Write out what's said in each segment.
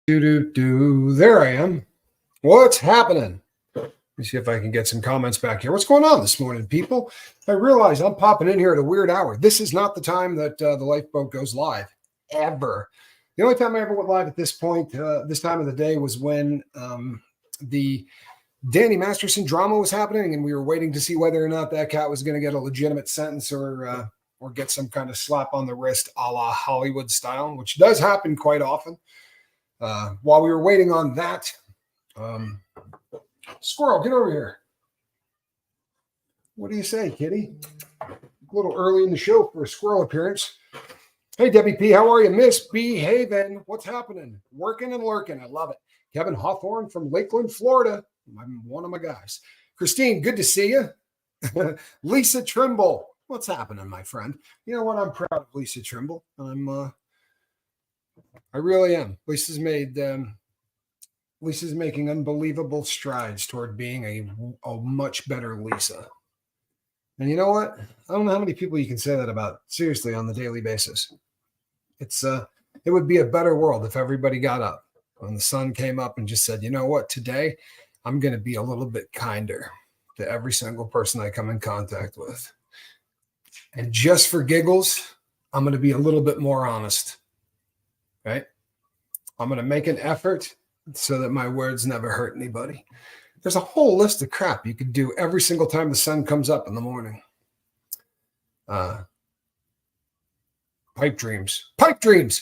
There I am. What's happening? Let me see if I can get some comments back here. What's going on this morning, people? I realize I'm popping in here at a weird hour. This is not the time that the lifeboat goes live, ever. The only time I ever went live at this point, this time of the day, was when the Danny Masterson drama was happening, and we were waiting to see whether or not that cat was going to get a legitimate sentence or get some kind of slap on the wrist, a la Hollywood style, which does happen quite often. While we were waiting on that, Squirrel, get over here. What do you say, kitty? A little early in the show for a squirrel appearance. Hey, Debbie P., how are you? Misbehaving. What's happening? Working and lurking. I love it. Kevin Hawthorne from Lakeland, Florida. I'm one of my guys. Christine, good to see you. Lisa Trimble. What's happening, my friend? You know what? I'm proud of Lisa Trimble. I really am. Lisa's making unbelievable strides toward being a much better Lisa. And you know what? I don't know how many people you can say that about, seriously, on the daily basis. It would be a better world if everybody got up when the sun came up and just said, you know what, today I'm going to be a little bit kinder to every single person I come in contact with. And just for giggles, I'm going to be a little bit more honest, right? I'm going to make an effort so that my words never hurt anybody. There's a whole list of crap you could do every single time the sun comes up in the morning. Pipe dreams.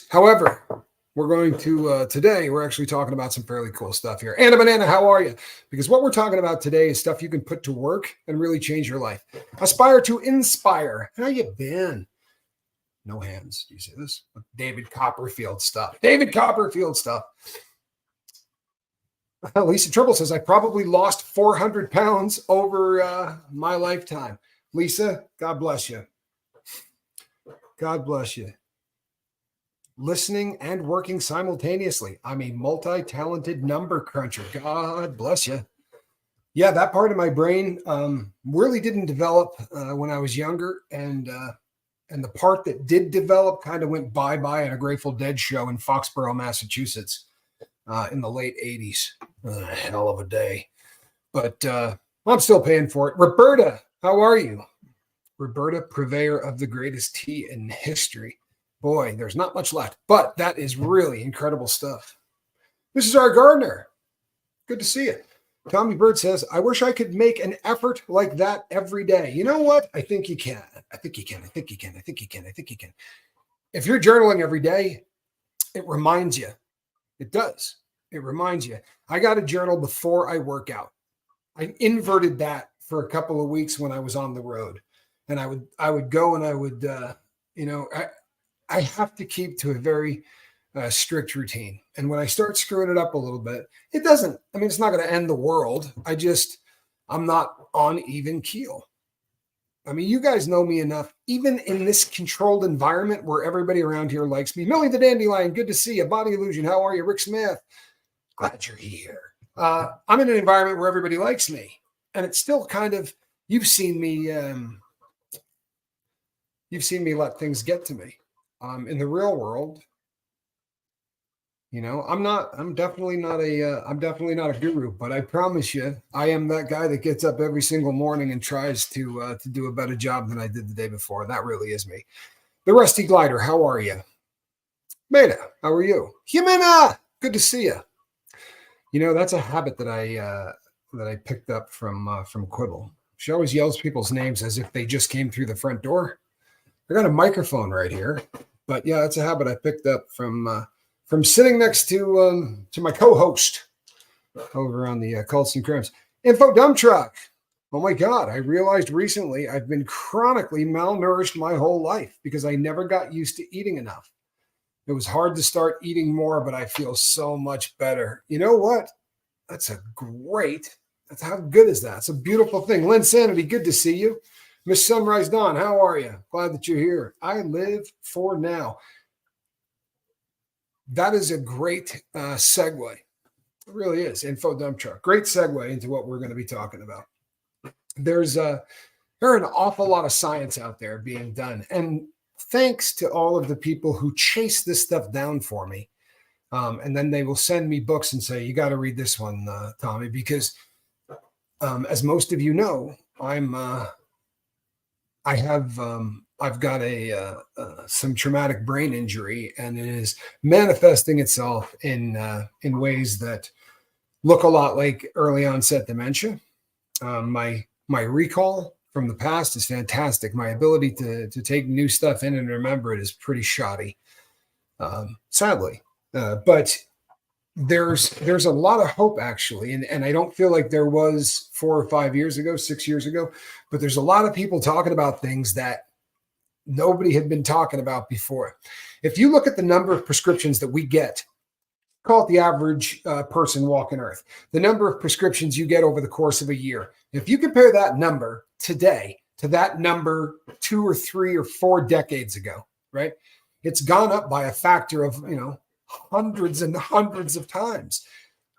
However, we're going to, today, we're actually talking about some fairly cool stuff here. Anna Banana, how are you? Because what we're talking about today is stuff you can put to work and really change your life. Aspire to inspire. How you been? No hands. Do you see this? David Copperfield stuff. Lisa Trimble says, I probably lost 400 pounds over my lifetime. Lisa, God bless you. God bless you. Listening and working simultaneously. I'm a multi-talented number cruncher. God bless you. Yeah, that part of my brain really didn't develop when I was younger. And the part that did develop kind of went bye-bye at a Grateful Dead show in Foxborough, Massachusetts in the late 80s. Hell of a day. But I'm still paying for it. Roberta, how are you? Roberta, purveyor of the greatest tea in history. Boy, there's not much left, but that is really incredible stuff. This is our gardener. Good to see you. Tommy Bird says, I wish I could make an effort like that every day. You know what? I think you can. If you're journaling every day, it reminds you. It does. It reminds you. I got to journal before I work out. I inverted that for a couple of weeks when I was on the road. And I would go and I would, I have to keep to a very strict routine. And when I start screwing it up a little bit, it's not going to end the world. I'm not on even keel. I mean, you guys know me enough, even in this controlled environment where everybody around here likes me. Millie the Dandelion, good to see you. Body Illusion, how are you? Rick Smith, glad you're here. I'm in an environment where everybody likes me. And it's still kind of, you've seen me let things get to me. In the real world, I'm definitely not a guru, but I promise you, I am that guy that gets up every single morning and tries to do a better job than I did the day before. That really is me. The Rusty Glider, how are you? Meta, how are you? Jimena, good to see you. That's a habit that I picked up from Quibble. She always yells people's names as if they just came through the front door. I got a microphone right here, but yeah, that's a habit I picked up from sitting next to my co-host over on the Cults and Crimes. Info Dump Truck. Oh my God, I realized recently I've been chronically malnourished my whole life because I never got used to eating enough. It was hard to start eating more, but I feel so much better. You know what? How good is that? It's a beautiful thing. Lynn Sanity, good to see you. Miss Sunrise Dawn, how are you? Glad that you're here. I live for now. That is a great segue. It really is. Info Dump Truck. Great segue into what we're going to be talking about. There are an awful lot of science out there being done. And thanks to all of the people who chase this stuff down for me, And then they will send me books and say, you got to read this one, Tommy, because as most of you know, I've got some traumatic brain injury, and it is manifesting itself in ways that look a lot like early onset dementia. My recall from the past is fantastic. My ability to take new stuff in and remember it is pretty shoddy, sadly. But there's a lot of hope, actually, and I don't feel like there was 4 or 5 years ago, 6 years ago, but there's a lot of people talking about things that nobody had been talking about before. If you look at the number of prescriptions that we get, call it the average person walking Earth, the number of prescriptions you get over the course of a year, if you compare that number today to that number 2 or 3 or 4 decades ago, right? It's gone up by a factor of, hundreds and hundreds of times.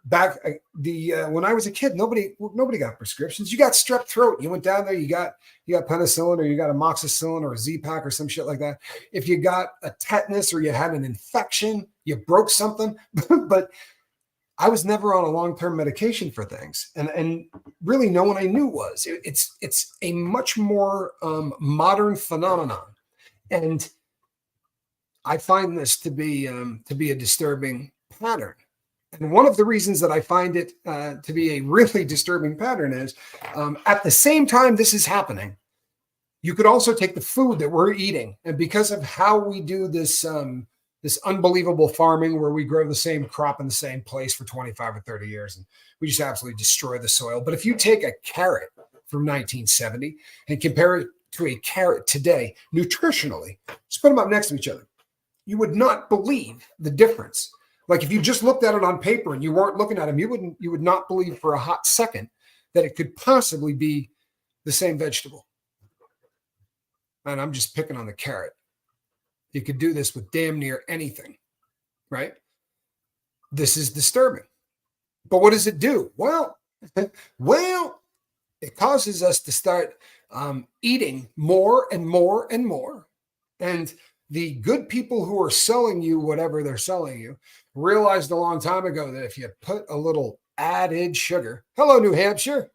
Back when I was a kid, nobody got prescriptions. You got strep throat. You went down there, you got penicillin, or you got amoxicillin or a Z-Pak or some shit like that. If you got a tetanus or you had an infection, you broke something. But I was never on a long-term medication for things, and really no one I knew was. It's a much more modern phenomenon, and I find this to be a disturbing pattern. And one of the reasons that I find it to be a really disturbing pattern is at the same time this is happening, you could also take the food that we're eating, and because of how we do this unbelievable farming where we grow the same crop in the same place for 25 or 30 years, and we just absolutely destroy the soil. But if you take a carrot from 1970 and compare it to a carrot today, nutritionally, just put them up next to each other, you would not believe the difference. Like if you just looked at it on paper and you weren't looking at them, you would not believe for a hot second that it could possibly be the same vegetable. And I'm just picking on the carrot. You could do this with damn near anything, right? This is disturbing. But what does it do? Well, it causes us to start eating more and more and more. And the good people who are selling you whatever they're selling you realized a long time ago that if you put a little added sugar, hello, New Hampshire.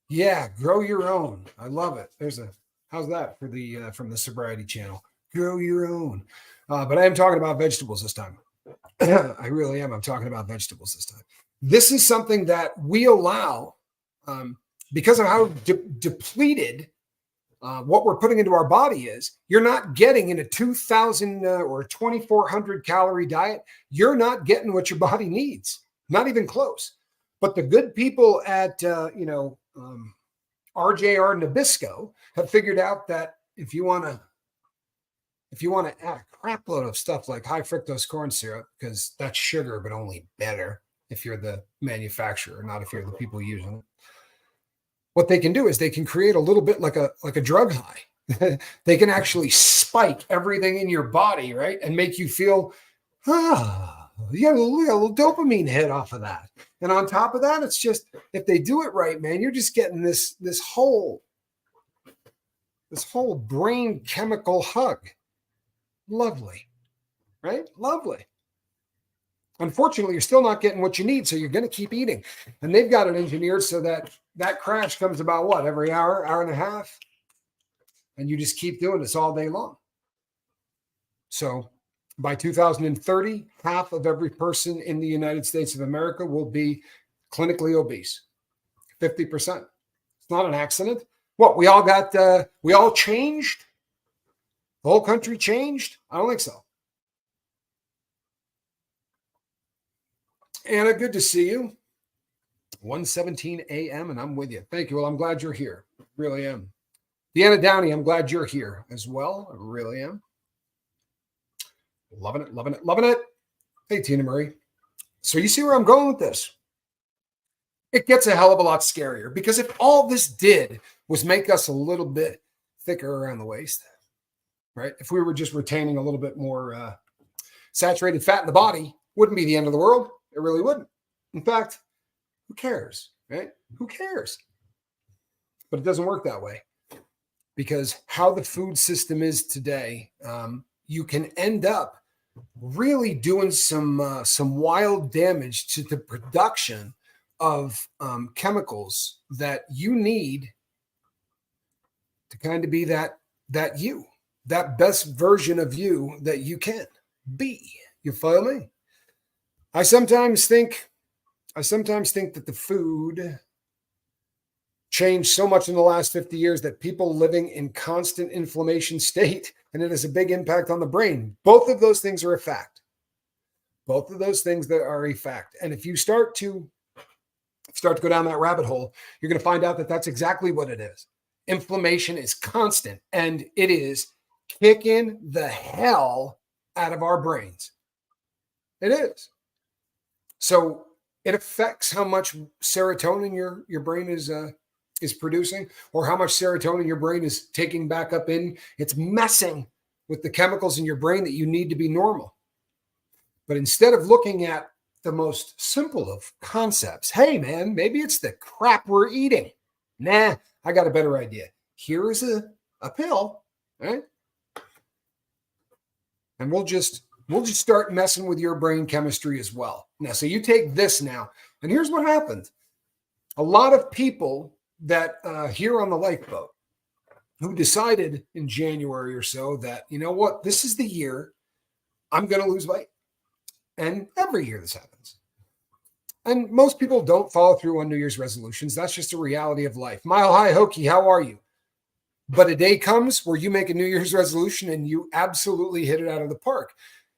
Yeah, grow your own. I love it. How's that for the from the sobriety channel? Grow your own. But I am talking about vegetables this time. I really am. I'm talking about vegetables this time. This is something that we allow because of how depleted what we're putting into our body is. You're not getting in a 2,000 or 2,400 calorie diet. You're not getting what your body needs, not even close. But the good people at RJR Nabisco have figured out that if you want to add a crap load of stuff like high fructose corn syrup, because that's sugar, but only better if you're the manufacturer, not if you're the people using it. What they can do is they can create a little bit like a drug high. They can actually spike everything in your body, right? And make you feel, you got a little dopamine hit off of that. And on top of that, it's just, if they do it right, man, you're just getting this whole brain chemical hug. Lovely, right? Lovely. Unfortunately, you're still not getting what you need, so you're going to keep eating. And they've got it engineered so that crash comes about what, every hour and a half? And you just keep doing this all day long. So by 2030, half of every person in the United States of America will be clinically obese. 50%. It's not an accident. What, we all changed? The whole country changed? I don't think so. Anna, good to see you. 1:17 a.m. and I'm with you. Thank you. Well, I'm glad you're here. Really am. Deanna Downey, I'm glad you're here as well. I really am. Loving it, loving it, loving it. Hey, Tina Marie. So you see where I'm going with this? It gets a hell of a lot scarier, because if all this did was make us a little bit thicker around the waist, right? If we were just retaining a little bit more saturated fat in the body, wouldn't be the end of the world. It really wouldn't. In fact, who cares, right? Who cares? But it doesn't work that way, because how the food system is today, you can end up really doing some wild damage to the production of chemicals that you need to kind of be that best version of you that you can be. You follow me? I sometimes think that the food changed so much in the last 50 years that people living in constant inflammation state, and it has a big impact on the brain. Both of those things are a fact. Both of those things that are a fact. And if you start to go down that rabbit hole, you're going to find out that that's exactly what it is. Inflammation is constant, and it is kicking the hell out of our brains. It is. So it affects how much serotonin your brain is producing, or how much serotonin your brain is taking back up in. It's messing with the chemicals in your brain that you need to be normal. But instead of looking at the most simple of concepts, hey man, maybe it's the crap we're eating. Nah, I got a better idea. Here is a pill, right? And we'll just start messing with your brain chemistry as well. Now, so you take this now, and here's what happened. A lot of people that here on the lifeboat who decided in January or so that, you know what, this is the year I'm going to lose weight. And every year this happens. And most people don't follow through on New Year's resolutions. That's just a reality of life. Mile High Hokey, how are you? But a day comes where you make a New Year's resolution and you absolutely hit it out of the park.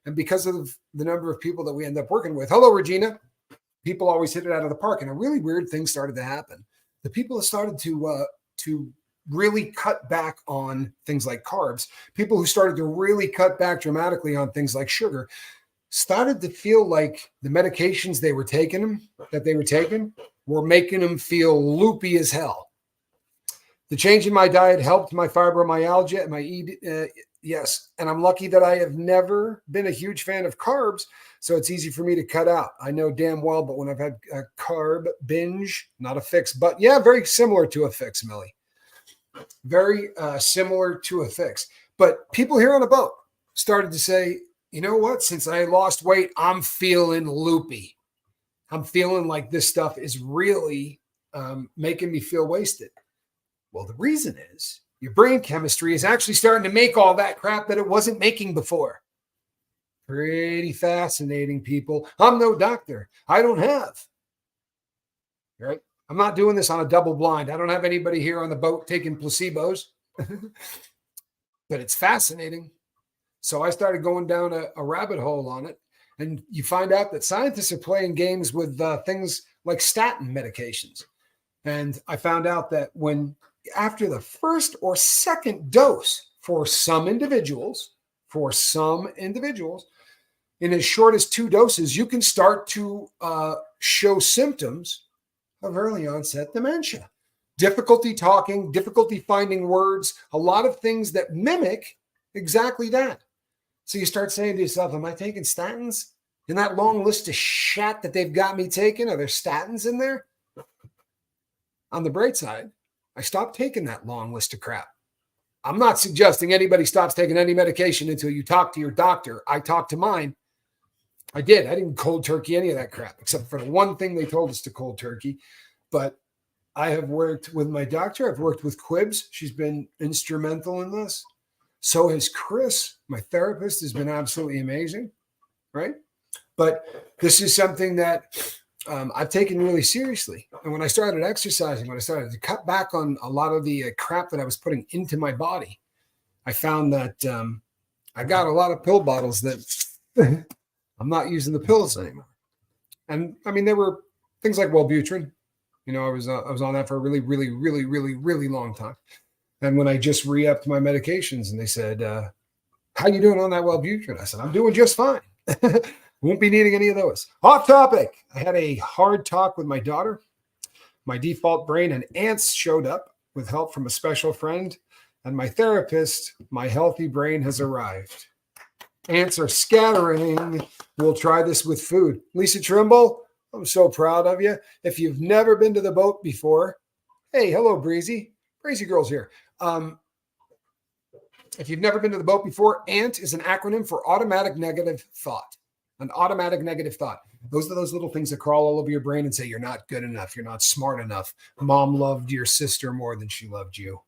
And because of the number of people that we end up working with, hello, Regina, people always hit it out of the park. And a really weird thing started to happen. The people that started to really cut back on things like carbs, people who started to really cut back dramatically on things like sugar, started to feel like the medications they were taking were making them feel loopy as hell. The change in my diet helped my fibromyalgia and my yes. And I'm lucky that I have never been a huge fan of carbs, so it's easy for me to cut out. I know damn well, but when I've had a carb binge, not a fix, but yeah, very similar to a fix, Millie. Very similar to a fix. But people here on the boat started to say, you know what? Since I lost weight, I'm feeling loopy. I'm feeling like this stuff is really making me feel wasted. Well, the reason is your brain chemistry is actually starting to make all that crap that it wasn't making before. Pretty fascinating, people. I'm no doctor. I don't have. Right? I'm not doing this on a double blind. I don't have anybody here on the boat taking placebos. But it's fascinating. So I started going down a rabbit hole on it. And you find out that scientists are playing games with things like statin medications. And I found out that after the first or second dose for some individuals, in as short as 2 doses, you can start to show symptoms of early onset dementia. Difficulty talking, difficulty finding words, a lot of things that mimic exactly that. So you start saying to yourself, am I taking statins? In that long list of shat that they've got me taking, are there statins in there? On the bright side, I stopped taking that long list of crap. I'm not suggesting anybody stops taking any medication until you talk to your doctor. I talked to mine. I did. I didn't cold turkey any of that crap, except for the one thing they told us to cold turkey. But I have worked with my doctor. I've worked with Quibs. She's been instrumental in this. So has Chris, my therapist, has been absolutely amazing, right? But this is something that I've taken really seriously. And when I started exercising, when I started to cut back on a lot of the crap that I was putting into my body, I found that I got a lot of pill bottles that I'm not using the pills anymore. And I mean, there were things like Wellbutrin. You know, I was on that for a really, really, really, really, really long time. And when I just re-upped my medications and they said, how you doing on that Wellbutrin? I said, I'm doing just fine. Won't be needing any of those. Off topic. I had a hard talk with my daughter. My default brain and ants showed up with help from a special friend. And my therapist, my healthy brain has arrived. Ants are scattering. We'll try this with food. Lisa Trimble, I'm so proud of you. If you've never been to the boat before, hey, hello, Breezy. Breezy girl's here. If you've never been to the boat before, ANT is an acronym for automatic negative thought. An automatic negative thought. Those are those little things that crawl all over your brain and say, you're not good enough. You're not smart enough. Mom loved your sister more than she loved you,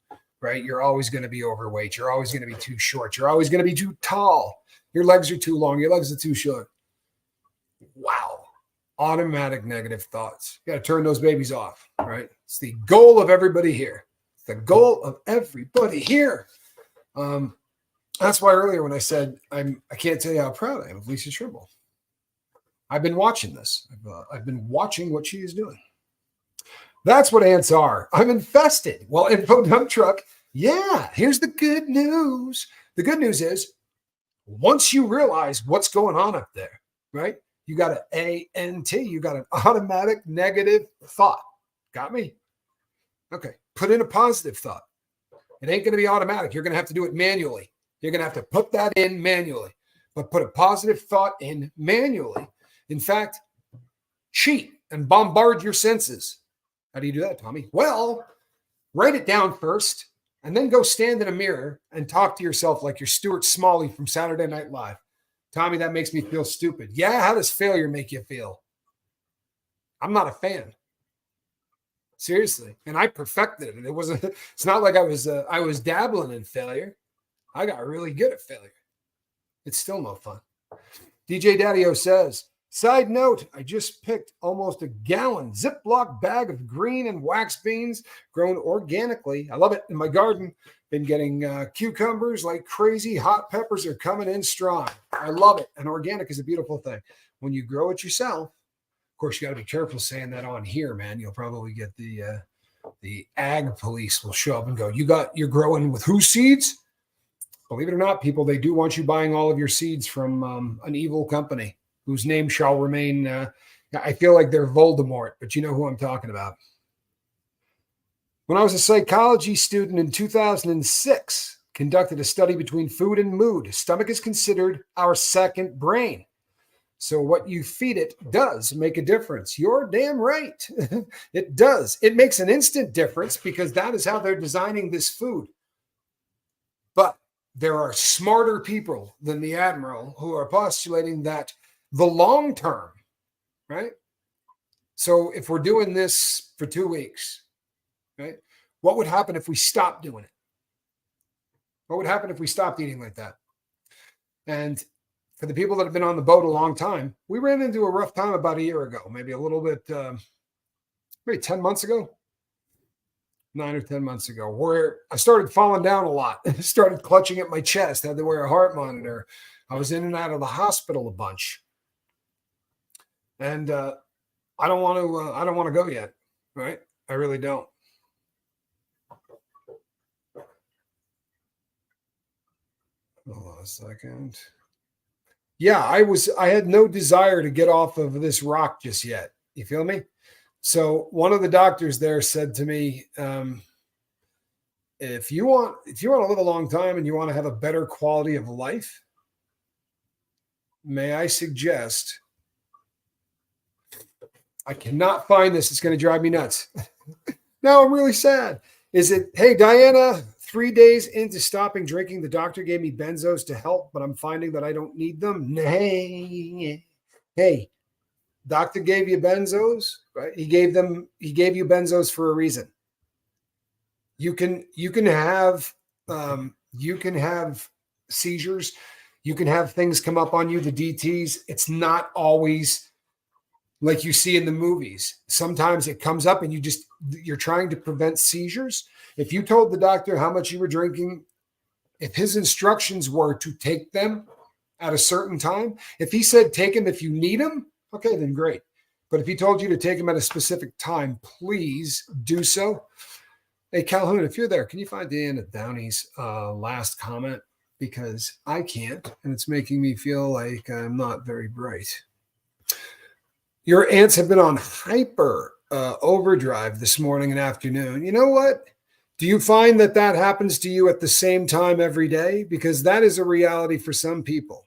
right? You're always going to be overweight. You're always going to be too short. You're always going to be too tall. Your legs are too long. Your legs are too short. Wow. Automatic negative thoughts. You got to turn those babies off, right? It's the goal of everybody here. It's the goal of everybody here. That's why earlier when I said I can't tell you how proud I am of Lisa Trimble. I've been watching this. I've been watching what she is doing. That's what ants are. I'm infested. Well, info dump truck. Yeah, here's the good news. The good news is once you realize what's going on up there, right? You got an ANT. You got an automatic negative thought. Got me? Okay. Put in a positive thought. It ain't going to be automatic. You're going to have to do it manually. You're going to have to put that in manually, but put a positive thought in manually. In fact, cheat and bombard your senses. How do you do that, Tommy? Well, write it down first and then go stand in a mirror and talk to yourself like you're Stuart Smalley from Saturday Night Live. Tommy, that makes me feel stupid. Yeah, how does failure make you feel? I'm not a fan. Seriously. And I perfected it. It's not like I was dabbling in failure. I got really good at failure. It's still no fun. DJ Daddy-O says, side note, I just picked almost a gallon Ziploc bag of green and wax beans grown organically. I love it in my garden. Been getting cucumbers like crazy. Hot peppers are coming in strong. I love it. And organic is a beautiful thing. When you grow it yourself, of course, you got to be careful saying that on here, man. You'll probably get the ag police will show up and go, you're growing with whose seeds? Believe it or not, people, they do want you buying all of your seeds from an evil company whose name shall remain. I feel like they're Voldemort, but you know who I'm talking about. When I was a psychology student in 2006, conducted a study between food and mood. Stomach is considered our second brain. So what you feed it does make a difference. You're damn right. It does. It makes an instant difference because that is how they're designing this food. But there are smarter people than the Admiral who are postulating that the long term, right? So if we're doing this for 2 weeks, right? What would happen if we stopped doing it? What would happen if we stopped eating like that? And for the people that have been on the boat a long time, we ran into a rough time about a year ago, maybe a little bit, maybe 10 months ago, 9 or 10 months ago, where I started falling down a lot. Started clutching at my chest, had to wear a heart monitor. I was in and out of the hospital a bunch. And I don't want to go yet, right? I really don't. Hold on a second. Yeah, I had no desire to get off of this rock just yet. You feel me? So one of the doctors there said to me, if you want to live a long time and you want to have a better quality of life, may I suggest, I cannot find this. It's going to drive me nuts. No, I'm really sad. Is it, hey, Diana, 3 days into stopping drinking, the doctor gave me benzos to help, but I'm finding that I don't need them. Hey, doctor gave you benzos, right? He gave you benzos for a reason. You can have seizures. You can have things come up on you, the DTs. It's not always like you see in the movies. Sometimes it comes up and you're trying to prevent seizures. If you told the doctor how much you were drinking, if his instructions were to take them at a certain time, if he said take them if you need them, okay, then great. But if he told you to take them at a specific time, please do so. Hey, Calhoun, if you're there, can you find Deanna Downey's last comment? Because I can't, and it's making me feel like I'm not very bright. Your ants have been on hyper overdrive this morning and afternoon. You know what? Do you find that happens to you at the same time every day? Because that is a reality for some people.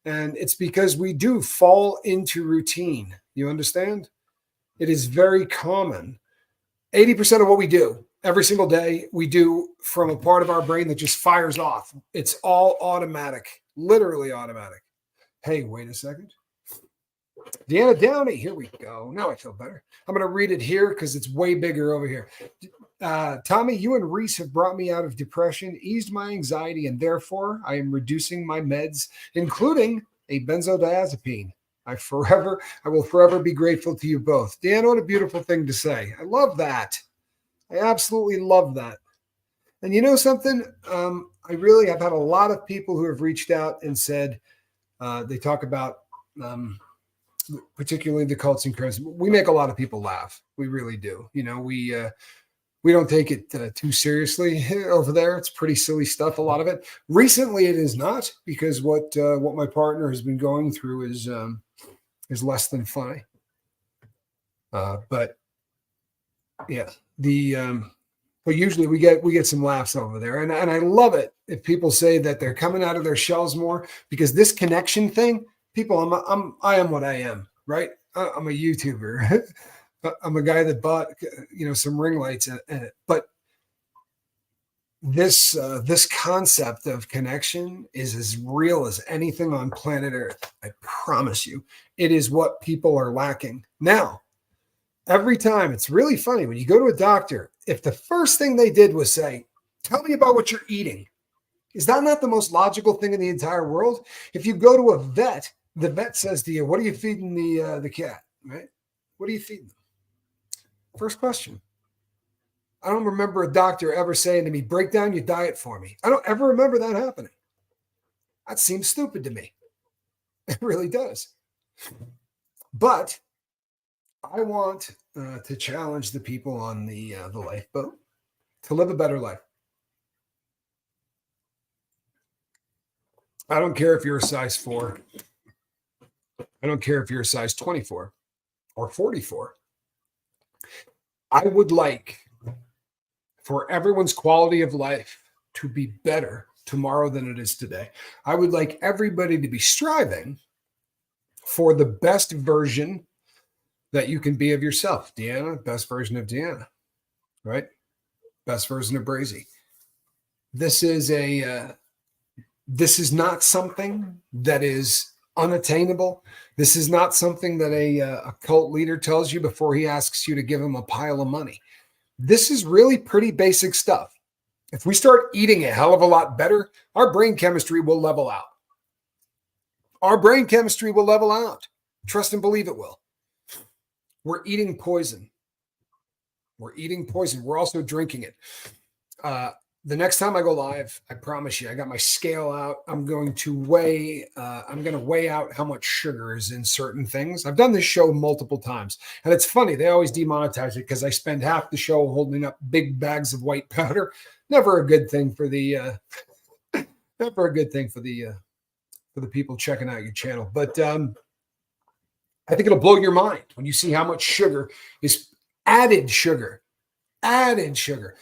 And it's because we do fall into routine. You understand? It is very common. 80% of what we do every single day we do from a part of our brain that just fires off. It's all automatic, literally automatic. Hey, wait a second. Deanna Downey, here we go. Now I feel better. I'm going to read it here because it's way bigger over here. Tommy, you and Reese have brought me out of depression, eased my anxiety, and therefore I am reducing my meds, including a benzodiazepine. I will forever be grateful to you both. Dan, what a beautiful thing to say. I love that. I absolutely love that. And you know something? I really have had a lot of people who have reached out and said they talk about particularly the cults and cribs. We make a lot of people laugh. We really do. You know, we don't take it too seriously over there. It's pretty silly stuff, a lot of it. Recently, it is not, because what my partner has been going through is less than funny. But yeah, but usually we get some laughs over there, and I love it if people say that they're coming out of their shells more, because this connection thing, people, I am what I am, right? I'm a YouTuber. I'm a guy that bought, some ring lights, but this concept of connection is as real as anything on planet Earth. I promise you, it is what people are lacking now. Every time, it's really funny when you go to a doctor, if the first thing they did was say, "Tell me about what you're eating," is that not the most logical thing in the entire world? If you go to a vet, the vet says to you, "What are you feeding the cat?" Right? What are you feeding them? First question. I don't remember a doctor ever saying to me, "Break down your diet for me." I don't ever remember that happening. That seems stupid to me. It really does. But I want to challenge the people on the lifeboat to live a better life. I don't care if you're a size 4. I don't care if you're a size 24 or 44. I would like for everyone's quality of life to be better tomorrow than it is today. I would like everybody to be striving for the best version that you can be of yourself. Deanna, best version of Deanna, right? Best version of Brazy. This is not something that is unattainable. This is not something that a cult leader tells you before he asks you to give him a pile of money. This is really pretty basic stuff. If we start eating a hell of a lot better, our brain chemistry will level out. Our brain chemistry will level out. Trust and believe it will. We're eating poison. We're eating poison. We're also drinking it. The next time I go live, I promise you, I got my scale out. I'm going to weigh out how much sugar is in certain things. I've done this show multiple times, and it's funny. They always demonetize it because I spend half the show holding up big bags of white powder. Never a good thing for the people checking out your channel. But I think it'll blow your mind when you see how much sugar is added sugar. Added sugar.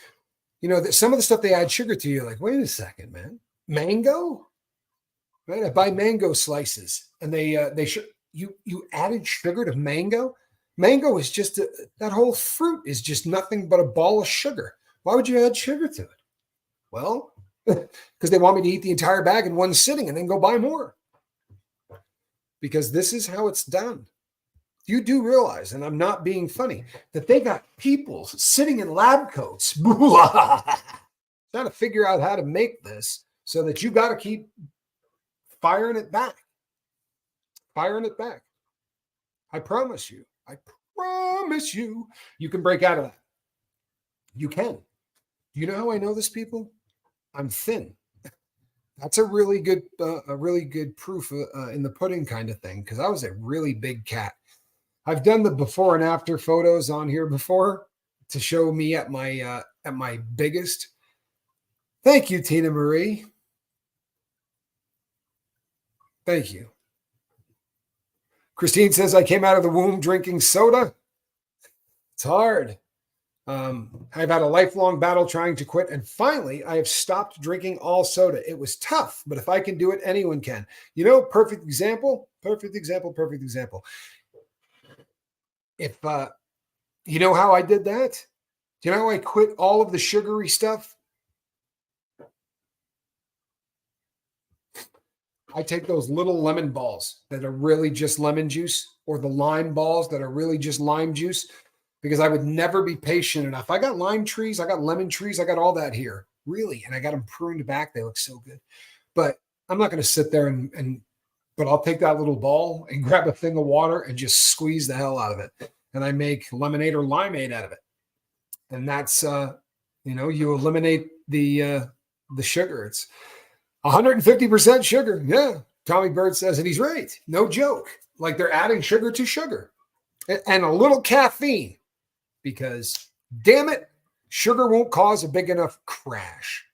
You know, that some of the stuff they add sugar to, you're like, wait a second, man. Mango? Right? I buy mango slices, and you added sugar to mango? Mango is just that whole fruit is just nothing but a ball of sugar. Why would you add sugar to it? Well, because they want me to eat the entire bag in one sitting and then go buy more. Because this is how it's done. You do realize, and I'm not being funny, that they got people sitting in lab coats trying to figure out how to make this so that you got to keep firing it back. Firing it back. I promise you, you can break out of that. You can. You know how I know this, people? I'm thin. That's a really good proof in the pudding kind of thing, because I was a really big cat. I've done the before and after photos on here before to show me at my biggest. Thank you, Tina Marie. Thank you. Christine says, I came out of the womb drinking soda. It's hard. I've had a lifelong battle trying to quit, and finally I have stopped drinking all soda. It was tough, but if I can do it, anyone can. You know, perfect example. If you know how I did that? Do you know how I quit all of the sugary stuff? I take those little lemon balls that are really just lemon juice, or the lime balls that are really just lime juice, because I would never be patient enough. I got lime trees, I got lemon trees, I got all that here, really. And I got them pruned back. They look so good. But I'm not going to sit there but I'll take that little ball and grab a thing of water and just squeeze the hell out of it. And I make lemonade or limeade out of it. And that's, you eliminate the sugar. It's 150% sugar. Yeah. Tommy Bird says, and he's right. No joke. Like they're adding sugar to sugar and a little caffeine, because damn it, sugar won't cause a big enough crash.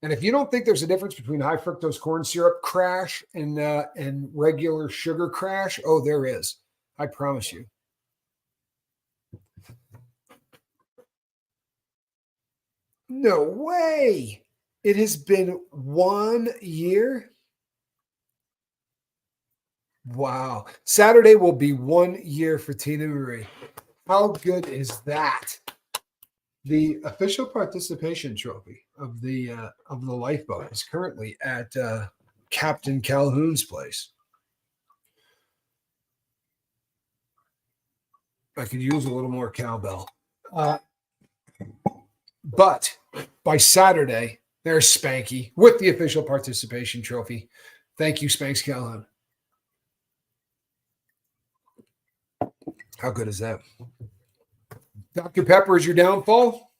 And if you don't think there's a difference between high fructose corn syrup crash and regular sugar crash, oh, there is. I promise you. No way. It has been 1 year. Wow. Saturday will be 1 year for Tina Marie. How good is that? The official participation trophy of the lifeboat is currently at Captain Calhoun's place. I could use a little more cowbell. But by Saturday, there's Spanky with the official participation trophy. Thank you, Spanks Calhoun. How good is that? Dr. Pepper is your downfall?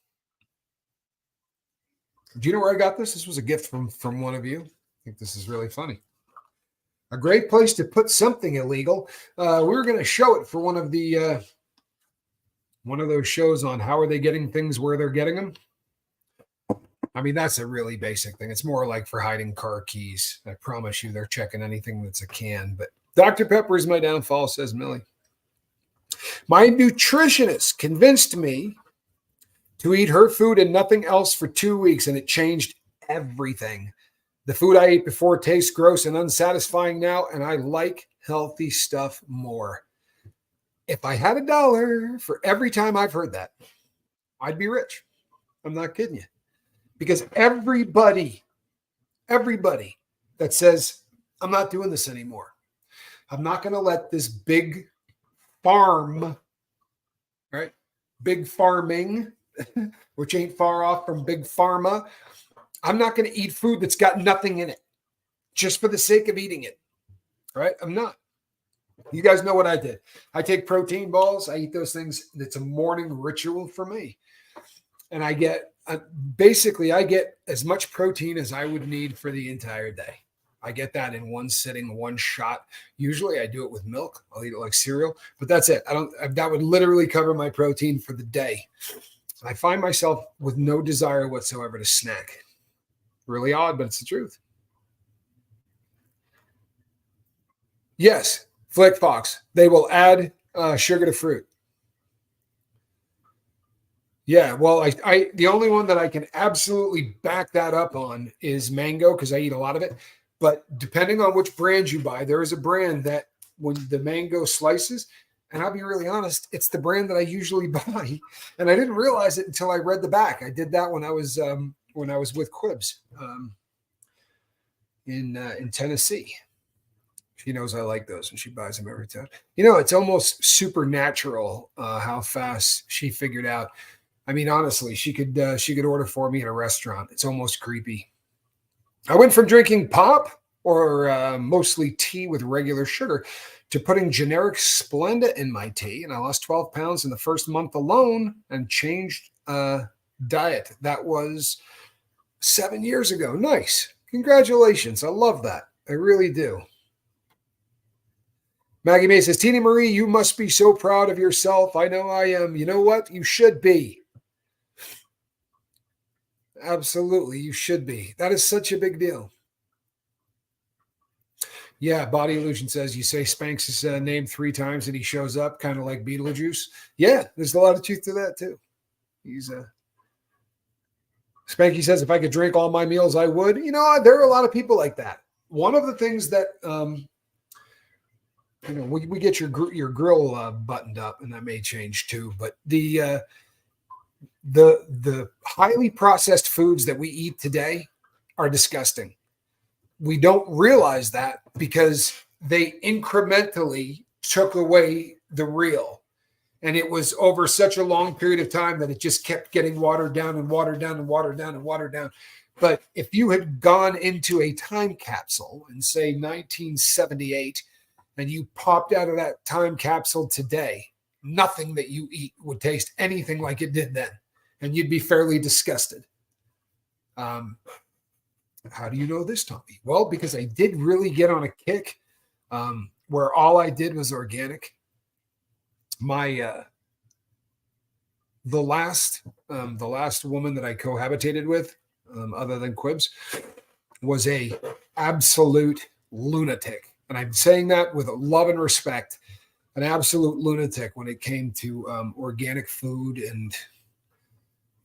Do you know where I got this? This was a gift from one of you. I think this is really funny. A great place to put something illegal. We were going to show it for one of those shows on how are they getting things where they're getting them. I mean, that's a really basic thing. It's more like for hiding car keys. I promise you they're checking anything that's a can. But Dr. Pepper is my downfall, says Millie. My nutritionist convinced me to eat her food and nothing else for 2 weeks, and it changed everything. The food I ate before tastes gross and unsatisfying now, and I like healthy stuff more. If I had $1 for every time I've heard that, I'd be rich. I'm not kidding you. Because everybody that says, I'm not doing this anymore, I'm not going to let this big farm, right? Big farming, which ain't far off from big pharma. I'm not going to eat food that's got nothing in it just for the sake of eating it, right? I'm not. You guys know what I did. I take protein balls. I eat those things. It's a morning ritual for me. And I get as much protein as I would need for the entire day. I get that in one sitting, one shot. Usually I do it with milk. I'll eat it like cereal, but that's it. That would literally cover my protein for the day. I find myself with no desire whatsoever to snack. Really odd, but it's the truth. Yes, Flick Fox. They will add sugar to fruit. Yeah, well, I the only one that I can absolutely back that up on is mango, because I eat a lot of it. But depending on which brand you buy, there is a brand that when the mango slices, and I'll be really honest, it's the brand that I usually buy, and I didn't realize it until I read the back. I did that when I was with Quibs in Tennessee. She knows I like those, and she buys them every time. It's almost supernatural how fast she figured out. I mean, honestly, she could order for me at a restaurant. It's almost creepy. I went from drinking pop or mostly tea with regular sugar to putting generic Splenda in my tea, and I lost 12 pounds in the first month alone and changed diet. That was 7 years ago. Nice. Congratulations. I love that. I really do. Maggie May says, Tina Marie, you must be so proud of yourself. I know I am. You know what? You should be. Absolutely, you should be. That is such a big deal. Yeah, Body Illusion says, you say Spanks' name 3 times and he shows up, kind of like Beetlejuice. Yeah, there's a lot of truth to that, too. Spanky says, if I could drink all my meals, I would. There are a lot of people like that. One of the things that, we get your grill buttoned up, and that may change, too. But The highly processed foods that we eat today are disgusting. We don't realize that because they incrementally took away the real. And it was over such a long period of time that it just kept getting watered down and watered down and watered down and watered down. But if you had gone into a time capsule in, say, 1978, and you popped out of that time capsule today, nothing that you eat would taste anything like it did then. And you'd be fairly disgusted. How do you know this, Tommy? Well, because I did really get on a kick where all I did was organic. My the last woman that I cohabitated with, other than Quibs, was a absolute lunatic, and I'm saying that with love and respect. An absolute lunatic when it came to organic food, and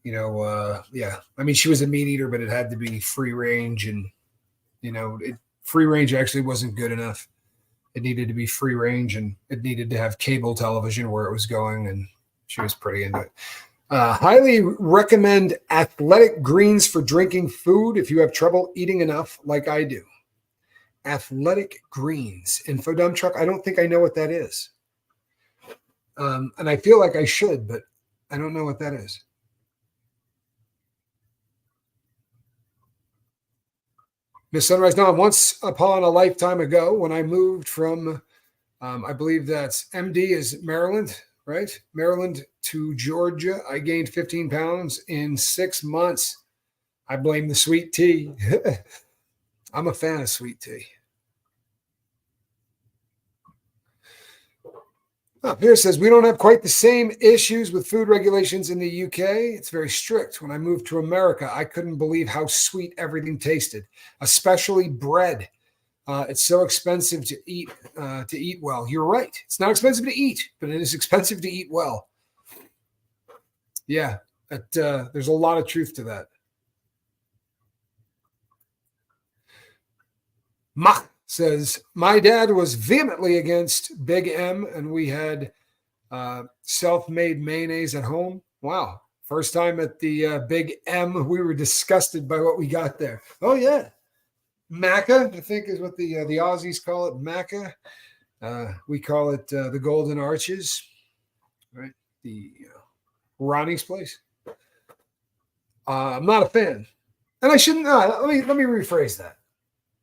yeah. I mean, she was a meat eater, but it had to be free range, and free range actually wasn't good enough. It needed to be free range, and it needed to have cable television where it was going, and she was pretty into it. Highly recommend athletic greens for drinking food if you have trouble eating enough like I do. Athletic greens. Info dump truck, I don't think I know what that is. And I feel like I should, but I don't know what that is. Miss Sunrise Dawn, once upon a lifetime ago, when I moved from, I believe that's MD is Maryland, right? Maryland to Georgia, I gained 15 pounds in 6 months. I blame the sweet tea. I'm a fan of sweet tea. Oh, here it says, we don't have quite the same issues with food regulations in the UK. It's very strict. When I moved to America, I couldn't believe how sweet everything tasted, especially bread. It's so expensive to eat well. You're right. It's not expensive to eat, but it is expensive to eat well. Yeah, there's a lot of truth to that. Mach says, my dad was vehemently against Big M, and we had self-made mayonnaise at home. Wow. First time at the Big M, we were disgusted by what we got there. Oh, yeah. Maca, I think is what the Aussies call it, Maca. We call it the Golden Arches, right? The Ronnie's place. I'm not a fan. And I shouldn't, let me rephrase that.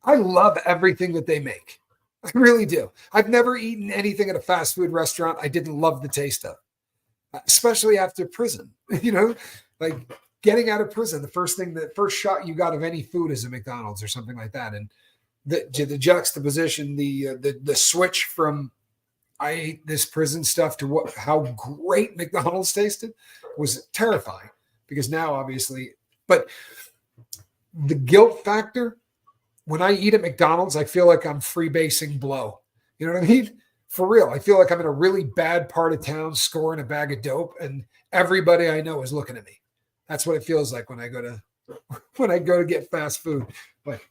I love everything that they make. I really do. I've never eaten anything at a fast food restaurant I didn't love the taste of, especially after prison. Like getting out of prison, the first shot you got of any food is a McDonald's or something like that. And the juxtaposition, the switch from I ate this prison stuff to how great McDonald's tasted was terrifying, because now obviously, but the guilt factor, when I eat at McDonald's, I feel like I'm freebasing blow. You know what I mean? For real. I feel like I'm in a really bad part of town scoring a bag of dope, and everybody I know is looking at me. That's what it feels like when I go to get fast food. But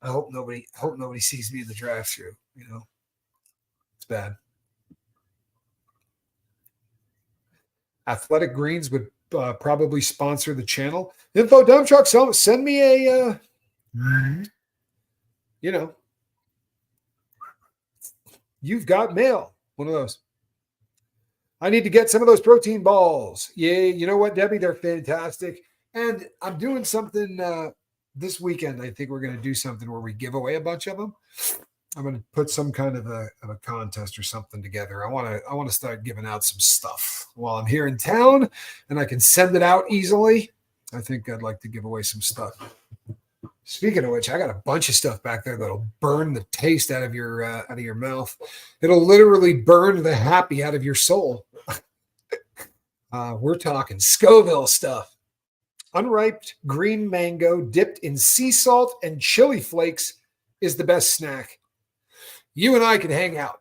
I hope nobody sees me in the drive-thru. It's bad. Athletic Greens would probably sponsor the channel. Info dump truck, send me a. You've got mail. One of those. I need to get some of those protein balls. Yeah, you know what, Debbie? They're fantastic. And I'm doing something this weekend. I think we're going to do something where we give away a bunch of them. I'm going to put some kind of a contest or something together. I want to start giving out some stuff while I'm here in town, and I can send it out easily. I think I'd like to give away some stuff. Speaking of which, I got a bunch of stuff back there that'll burn the taste out of your mouth. It'll literally burn the happy out of your soul. We're talking Scoville stuff. Unripe green mango dipped in sea salt and chili flakes is the best snack. You and I can hang out.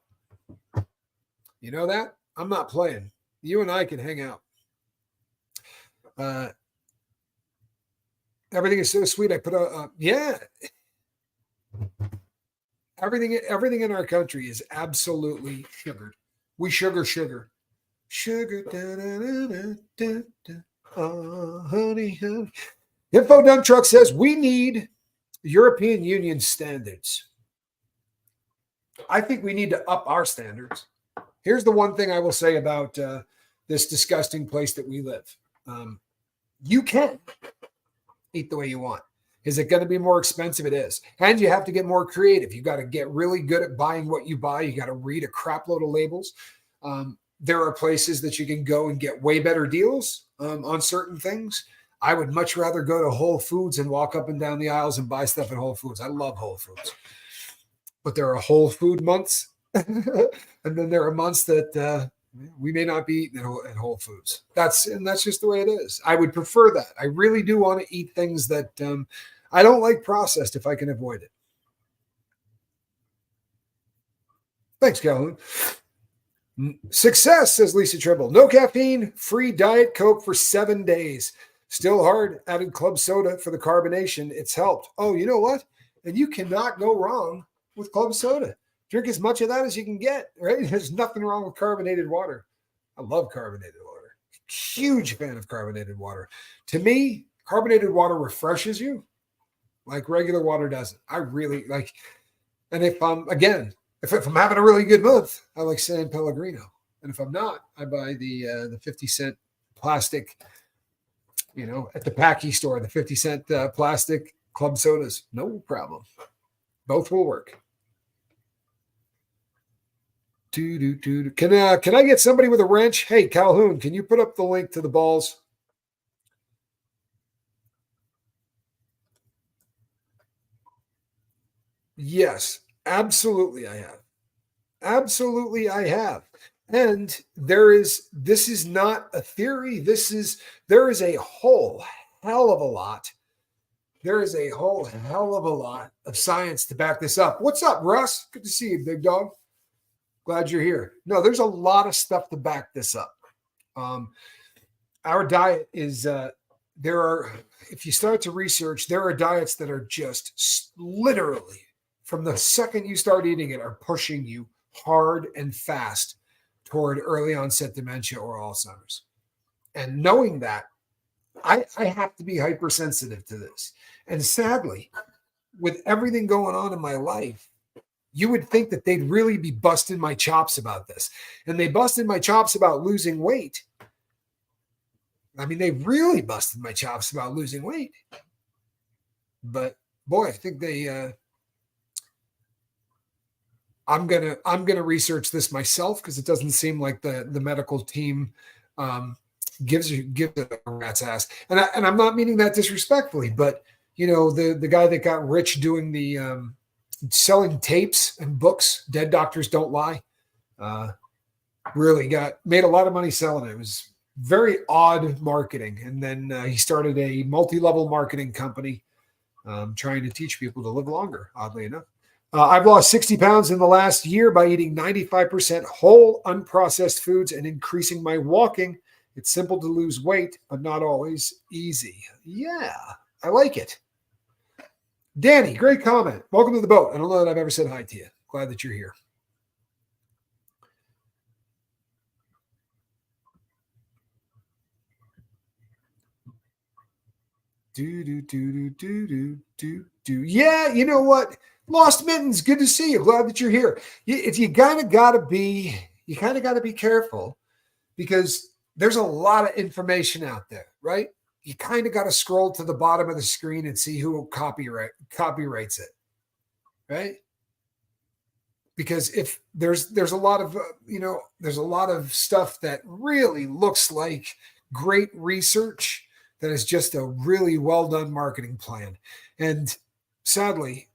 You know that? I'm not playing. You and I can hang out. Everything is so sweet. I put yeah. Everything in our country is absolutely sugared. We sugar. Sugar. Da, da, da, da, da. Honey. Info Dump Truck says we need European Union standards. I think we need to up our standards. Here's the one thing I will say about this disgusting place that we live. You can eat the way you want. Is it going to be more expensive? It is. And you have to get more creative. You got to get really good at buying what you buy. You got to read a crap load of labels. There are places that you can go and get way better deals on certain things. I would much rather go to Whole Foods and walk up and down the aisles and buy stuff at Whole Foods. I love Whole Foods. But there are Whole Food months. And then there are months that we may not be eating at Whole Foods. That's just the way it is. I would prefer that. I really do want to eat things that I don't like processed if I can avoid it. Thanks, Calhoun. Success, says Lisa Tribble. No caffeine, free Diet Coke for 7 days. Still hard. Added club soda for the carbonation. It's helped. Oh, you know what? And you cannot go wrong with club soda. Drink as much of that as you can get, right? There's nothing wrong with carbonated water. I love carbonated water. Huge fan of carbonated water. To me, carbonated water refreshes you like regular water doesn't. I really like, and if I'm having a really good month, I like San Pellegrino. And if I'm not, I buy the 50-cent plastic, at the Packy store, the 50-cent plastic club sodas. No problem. Both will work. Can I get somebody with a wrench? Hey, Calhoun, can you put up the link to the balls? Yes, absolutely I have. Absolutely I have. And this is not a theory. There is a whole hell of a lot. There is a whole hell of a lot of science to back this up. What's up, Russ? Good to see you, big dog. Glad you're here. No, there's a lot of stuff to back this up. Our diet is, if you start to research, there are diets that are just literally from the second you start eating it are pushing you hard and fast toward early onset dementia or Alzheimer's. And knowing that, I have to be hypersensitive to this. And sadly, with everything going on in my life, you would think that they'd really be busting my chops about this. And they busted my chops about losing weight. I mean, they really busted my chops about losing weight. But boy, I think I'm gonna research this myself because it doesn't seem like the medical team gives it a rat's ass. And I'm not meaning that disrespectfully, but the guy that got rich doing the selling tapes and books, Dead Doctors Don't Lie, really made a lot of money selling it. It was very odd marketing. And then he started a multi-level marketing company trying to teach people to live longer, oddly enough. I've lost 60 pounds in the last year by eating 95% whole, unprocessed foods and increasing my walking. It's simple to lose weight, but not always easy. Yeah, I like it. Danny, great comment. Welcome to the boat. I don't know that I've ever said hi to you. Glad that you're here. Yeah, you know what? Lost Mittens, good to see you. Glad that you're here. You kind of got to be careful because there's a lot of information out there, right? You kind of got to scroll to the bottom of the screen and see who copyrights it, right? Because if there's a lot of there's a lot of stuff that really looks like great research that is just a really well done marketing plan, and sadly,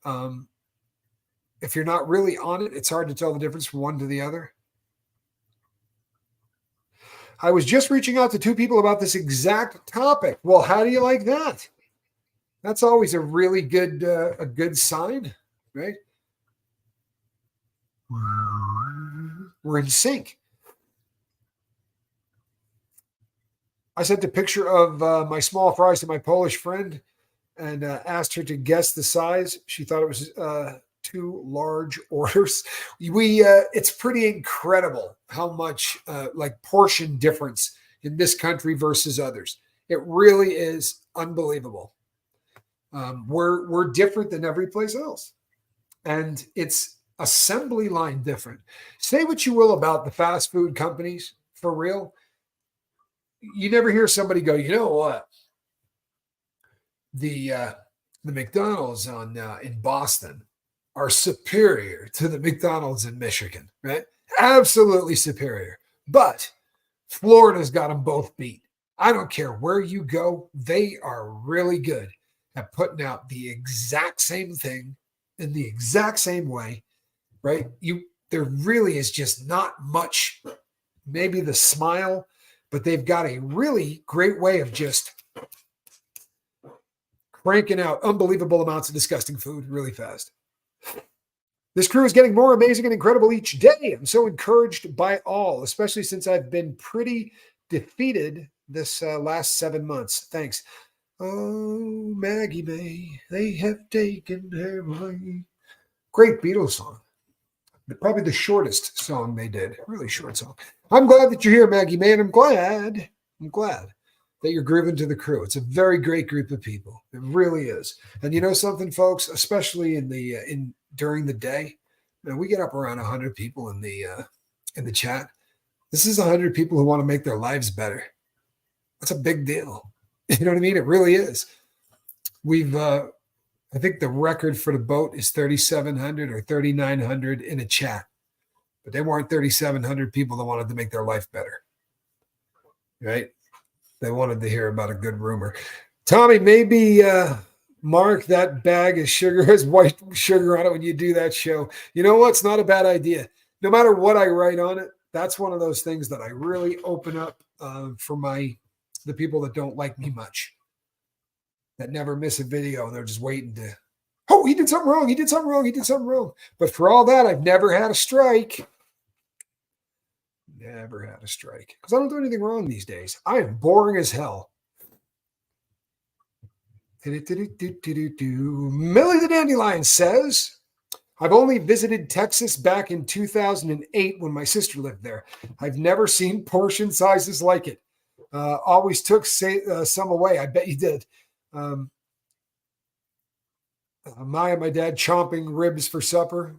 if you're not really on it, it's hard to tell the difference from one to the other. I was just reaching out to two people about this exact topic. Well, how do you like that? That's always a really good sign, right? We're in sync. I sent a picture of my small fries to my Polish friend and asked her to guess the size. She thought it was 2 large orders. It's pretty incredible how much like portion difference in this country versus others. It really is unbelievable. We're different than every place else. And it's assembly line different. Say what you will about the fast food companies, for real. You never hear somebody go, you know what? The McDonald's in Boston are superior to the McDonald's in Michigan, right? Absolutely superior. But Florida's got them both beat. I don't care where you go. They are really good at putting out the exact same thing in the exact same way, right? There really is just not much, maybe the smile, but they've got a really great way of just cranking out unbelievable amounts of disgusting food really fast. This crew is getting more amazing and incredible each day. I'm so encouraged by all, especially since I've been pretty defeated this last 7 months. Thanks. Oh, Maggie May, they have taken her away. Great Beatles song. Probably the shortest song they did. Really short song. I'm glad that you're here, Maggie May, and I'm glad that you're grooving to the crew. It's a very great group of people. It really is. And you know something, folks, especially during the day, we get up around 100 people in the chat. This is 100 people who want to make their lives better. That's a big deal. You know what I mean? It really is. We've I think the record for the boat is 3,700 or 3,900 in a chat, but there weren't 3,700 people that wanted to make their life better, right? They wanted to hear about a good rumor. Tommy, maybe mark that bag of sugar as white sugar on it when you do that show. You know what? It's not a bad idea. No matter what I write on it, that's one of those things that I really open up for the people that don't like me much, that never miss a video. They're just waiting to, oh, he did something wrong. He did something wrong. He did something wrong. But for all that, I've never had a strike. Never had a strike. Because I don't do anything wrong these days. I am boring as hell. Millie the Dandelion says, I've only visited Texas back in 2008 when my sister lived there. I've never seen portion sizes like it. Always took some away. I bet you did. Maya, my dad, chomping ribs for supper.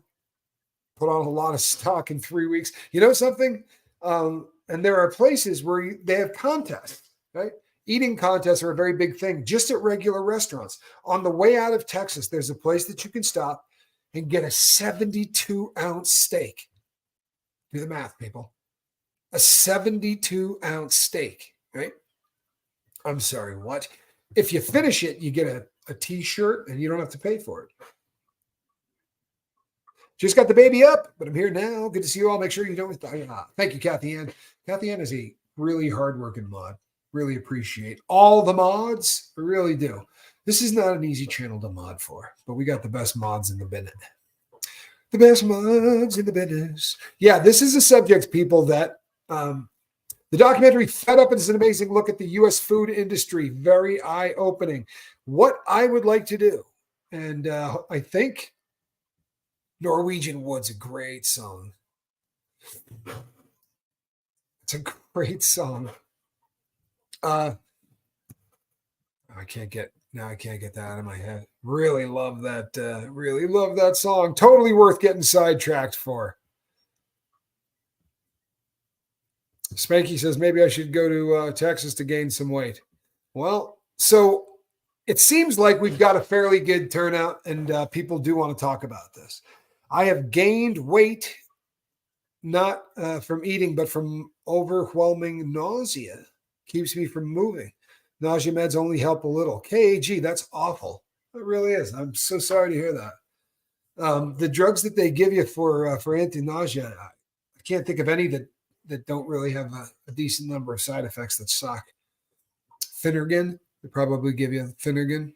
Put on a lot of stock in 3 weeks. You know something? And there are places where they have contests, right? Eating contests are a very big thing just at regular restaurants. On the way out of Texas, there's a place that you can stop and get a 72-ounce steak. Do the math, people. A 72-ounce steak, right? I'm sorry, what? If you finish it, you get a t-shirt and you don't have to pay for it. Just got the baby up, but I'm here now. Good to see you all. Make sure you don't. Thank you, Kathy Ann. Kathy Ann is a really hardworking mod. Really appreciate all the mods. I really do. This is not an easy channel to mod for, but we got the best mods in the business. The best mods in the business. Yeah, this is a subject, people, that the documentary Fed Up is an amazing look at the U.S. food industry. Very eye-opening. What I would like to do, and I think Norwegian Wood's a great song. It's a great song. I can't get that out of my head. Really love that. Really love that song. Totally worth getting sidetracked for. Spanky says, maybe I should go to Texas to gain some weight. Well, so it seems like we've got a fairly good turnout, and people do want to talk about this. I have gained weight, not from eating, but from overwhelming nausea. Keeps me from moving. Nausea meds only help a little. KAG, that's awful. It really is. I'm so sorry to hear that. The drugs that they give you for anti-nausea, I can't think of any that don't really have a decent number of side effects that suck. Finnergan, they probably give you Finnergan,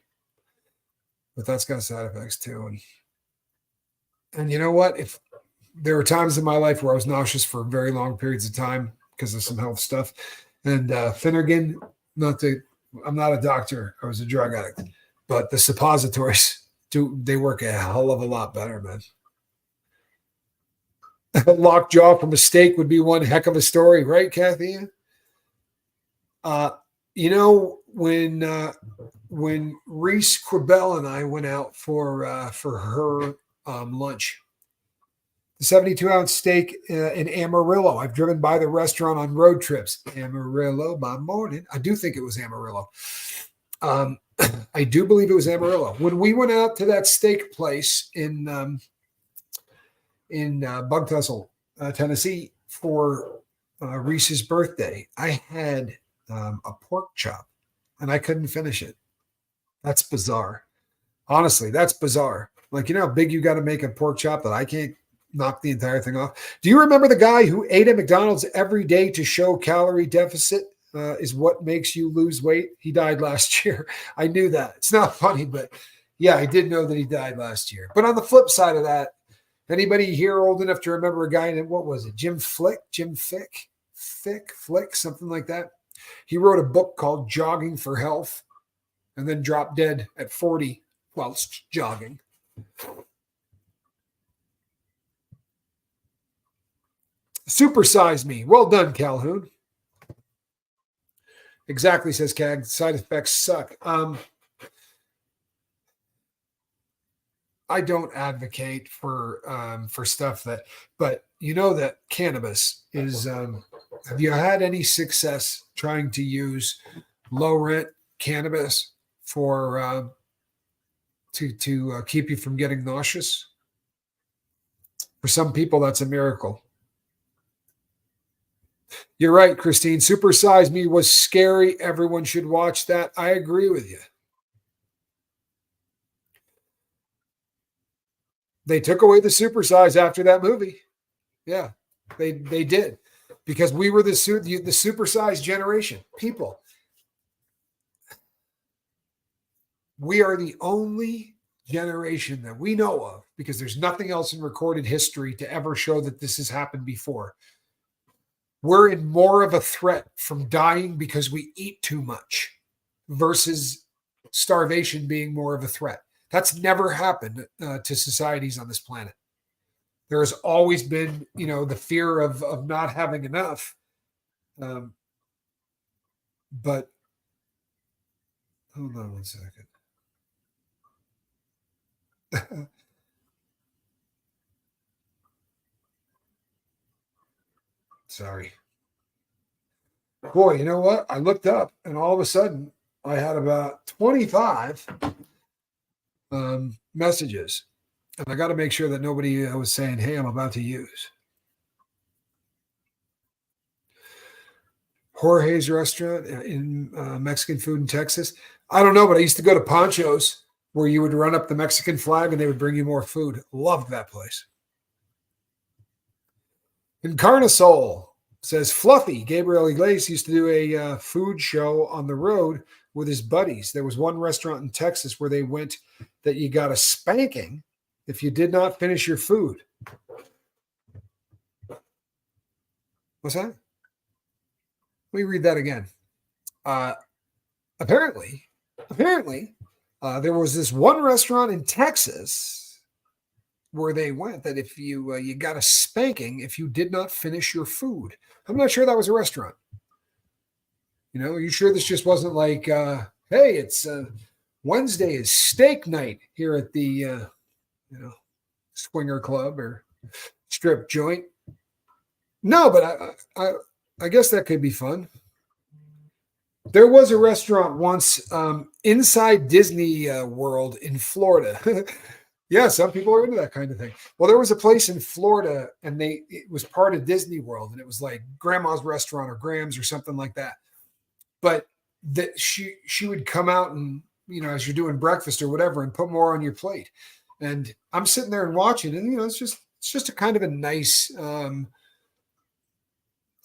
but that's got side effects too. And you know what? If there were times in my life where I was nauseous for very long periods of time because of some health stuff, and Finnergan, I'm not a doctor. I was a drug addict, but the suppositories they work a hell of a lot better, man. Lockjaw from a steak would be one heck of a story, right, Kathy? when Reese Quibell and I went out for her lunch, the 72-ounce steak in Amarillo. I've driven by the restaurant on road trips. Amarillo by morning. I do think it was Amarillo. I do believe it was Amarillo. When we went out to that steak place in Bug Tussle, Tennessee, for Reese's birthday, I had a pork chop, and I couldn't finish it. That's bizarre. Honestly, that's bizarre. Like, how big you got to make a pork chop that I can't knock the entire thing off. Do you remember the guy who ate at McDonald's every day to show calorie deficit is what makes you lose weight? He died last year. I knew that. It's not funny, but yeah, I did know that he died last year. But on the flip side of that, anybody here old enough to remember a guy named, what was it? Jim Flick, something like that. He wrote a book called Jogging for Health and then dropped dead at 40 whilst jogging. Supersize me. Well done, Calhoun. Exactly, says Cag. Side effects suck. I don't advocate for stuff but that cannabis is. Have you had any success trying to use low rent cannabis for to keep you from getting nauseous? For some people, that's a miracle. You're right, Christine. Supersize Me was scary. Everyone should watch that. I agree with you. They took away the supersize after that movie. Yeah, they did, because we were the supersize generation. People, we are the only generation that we know of, because there's nothing else in recorded history to ever show that this has happened before. We're in more of a threat from dying because we eat too much versus starvation being more of a threat. That's never happened to societies on this planet. There has always been, the fear of not having enough. But hold on one second. Sorry. Boy, you know what? I looked up and all of a sudden I had about 25 messages. And I got to make sure that nobody was saying, hey, I'm about to use. Jorge's restaurant in Mexican food in Texas. I don't know, but I used to go to Pancho's where you would run up the Mexican flag and they would bring you more food. Loved that place. Encarnasol says, Fluffy, Gabriel Iglesias used to do a food show on the road with his buddies. There was one restaurant in Texas where they went that you got a spanking if you did not finish your food. What's that? Let me read that again. Apparently, there was this one restaurant in Texas where they went that if you got a spanking if you did not finish your food. I'm not sure that was a restaurant. Are you sure this just wasn't like, hey, it's Wednesday is steak night here at the swinger club or strip joint? No, but I guess that could be fun. There was a restaurant once inside Disney World in Florida. Yeah, some people are into that kind of thing. Well, there was a place in Florida, and it was part of Disney World, and it was like Grandma's Restaurant or Graham's or something like that. But that she would come out and, as you're doing breakfast or whatever, and put more on your plate. And I'm sitting there and watching, and it's just a kind of a nice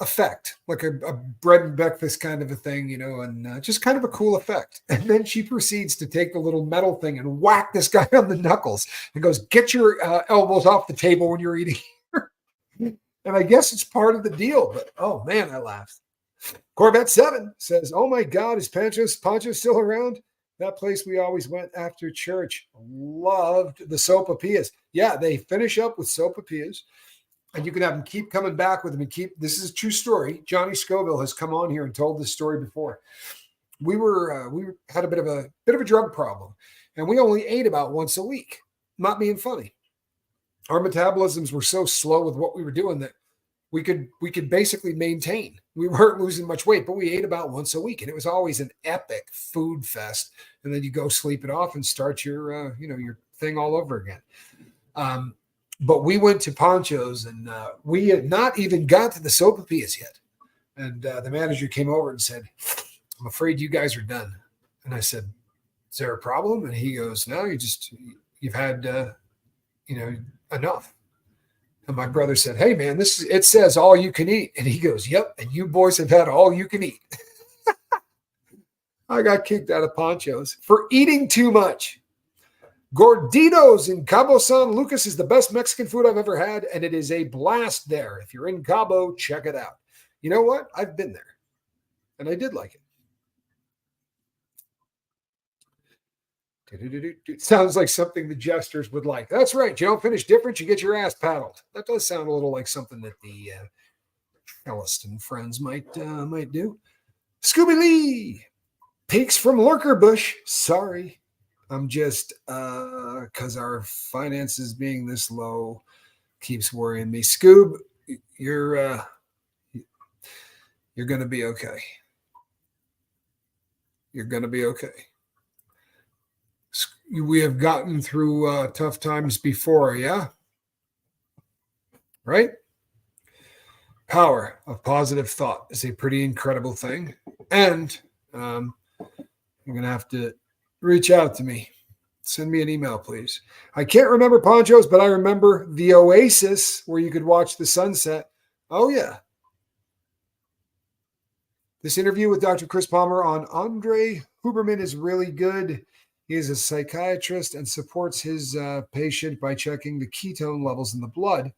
effect, like a bread and breakfast kind of a thing, and just kind of a cool effect. And then she proceeds to take the little metal thing and whack this guy on the knuckles and goes, get your elbows off the table when you're eating. And I guess it's part of the deal, but oh man, I laughed. Corvette 7 says, oh my God, is Pancho still around? That place we always went after church. Loved the sopapillas. Yeah, they finish up with sopapillas. And you can have them keep coming back with them and this is a true story. Johnny Scoville has come on here and told this story before. we had a bit of a drug problem, and we only ate about once a week. Not being funny. Our metabolisms were so slow with what we were doing that we could basically maintain. We weren't losing much weight, but we ate about once a week, and it was always an epic food fest. And then you go sleep it off and start your your thing all over again. But we went to Poncho's, and we had not even got to the sopapillas yet. And the manager came over and said, "I'm afraid you guys are done." And I said, "Is there a problem?" And he goes, "No, you've had enough." And my brother said, "Hey man, it says all you can eat." And he goes, "Yep, and you boys have had all you can eat." I got kicked out of Poncho's for eating too much. Gorditos in Cabo San Lucas is the best Mexican food I've ever had, and it is a blast there. If you're in Cabo, check it out. You know what? I've been there, and I did like it. Sounds like something the jesters would like. That's right. You don't finish different, you get your ass paddled. That does sound a little like something that the Elliston friends might do. Scooby Lee, peaks from Lurker Bush. Sorry, I'm just because our finances being this low keeps worrying me. Scoob, you're gonna be okay. You're gonna be okay. We have gotten through tough times before, yeah? Right? Power of positive thought is a pretty incredible thing. And you're going to have to reach out to me. Send me an email, please. I can't remember Poncho's, but I remember the Oasis where you could watch the sunset. Oh, yeah. This interview with Dr. Chris Palmer on Andre Huberman is really good. He is a psychiatrist and supports his patient by checking the ketone levels in the blood,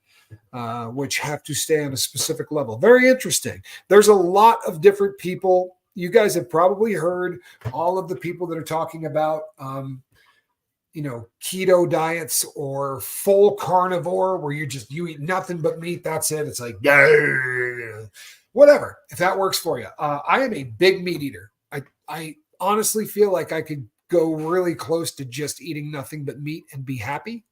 which have to stay on a specific level. Very interesting. There's a lot of different people. You guys have probably heard all of the people that are talking about, keto diets or full carnivore, where you eat nothing but meat. That's it. It's like, whatever. If that works for you. I am a big meat eater. I honestly feel like I could go really close to just eating nothing but meat and be happy.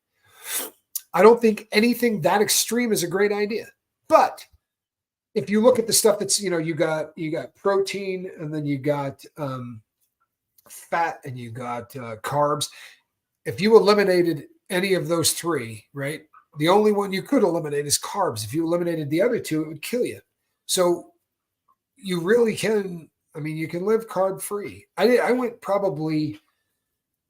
I don't think anything that extreme is a great idea. But if you look at the stuff that's, you got protein, and then you got fat, and you got carbs. If you eliminated any of those three, right, the only one you could eliminate is carbs. If you eliminated the other two, it would kill you. So you really can. I mean, you can live carb free. I went probably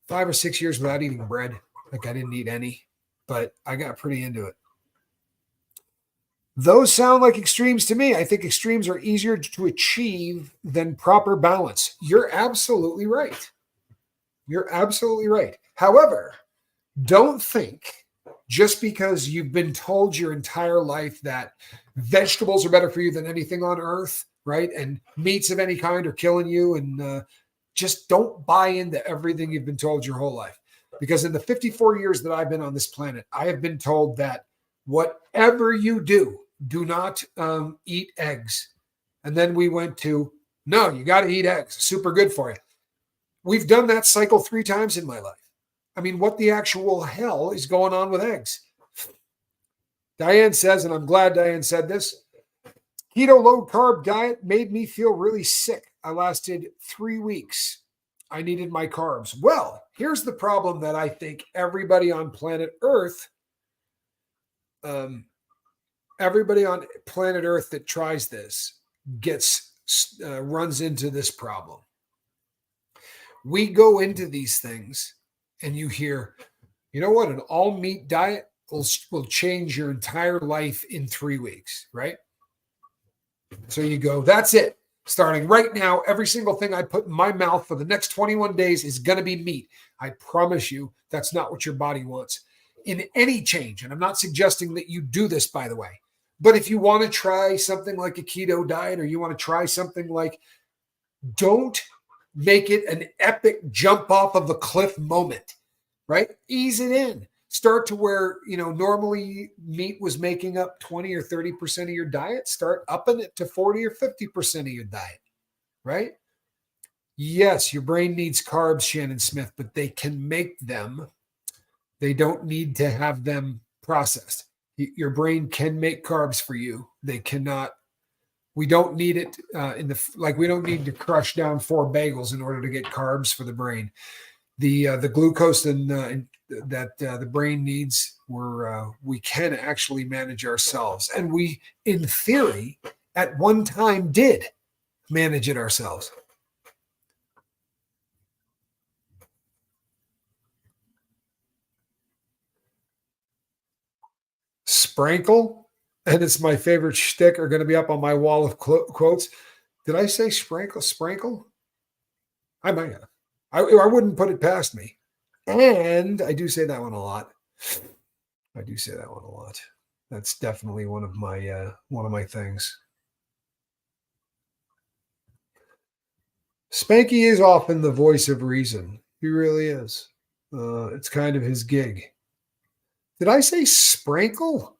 5 or 6 years without eating bread. Like I didn't eat any, but I got pretty into it. Those sound like extremes to me. I think extremes are easier to achieve than proper balance. You're absolutely right. You're absolutely right. However, don't think just because you've been told your entire life that vegetables are better for you than anything on earth, right? And meats of any kind are killing you. And just don't buy into everything you've been told your whole life. Because in the 54 years that I've been on this planet, I have been told that whatever you do not eat eggs. And then we went to, no, you got to eat eggs. Super good for you. We've done that cycle 3 times in my life. I mean, what the actual hell is going on with eggs? Diane says, and I'm glad Diane said this, keto low carb diet made me feel really sick. I lasted 3 weeks. I needed my carbs. Well, here's the problem that I think everybody on planet Earth, that tries this runs into this problem. We go into these things and you hear, you know what? An all meat diet will change your entire life in 3 weeks, right? So you go, that's it. Starting right now, every single thing I put in my mouth for the next 21 days is going to be meat. I promise you that's not what your body wants in any change. And I'm not suggesting that you do this, by the way. But if you want to try something like a keto diet, or you want to try something like, don't make it an epic jump off of a cliff moment, right? Ease it in. Start to where, normally meat was making up 20 or 30% of your diet. Start upping it to 40 or 50% of your diet, right? Yes, your brain needs carbs, Shannon Smith, but they can make them. They don't need to have them processed. Your brain can make carbs for you. They cannot. We don't need it like we don't need to crush down 4 bagels in order to get carbs for the brain. The glucose that the brain needs, we can actually manage ourselves, and we, in theory, at one time did manage it ourselves. Sprinkle, and it's my favorite shtick, are going to be up on my wall of quotes. Did I say sprinkle? Sprinkle? I might have. I wouldn't put it past me. And I do say that one a lot. That's definitely one of my things. Spanky is often the voice of reason. He really is. It's kind of his gig. Did I say sprinkle?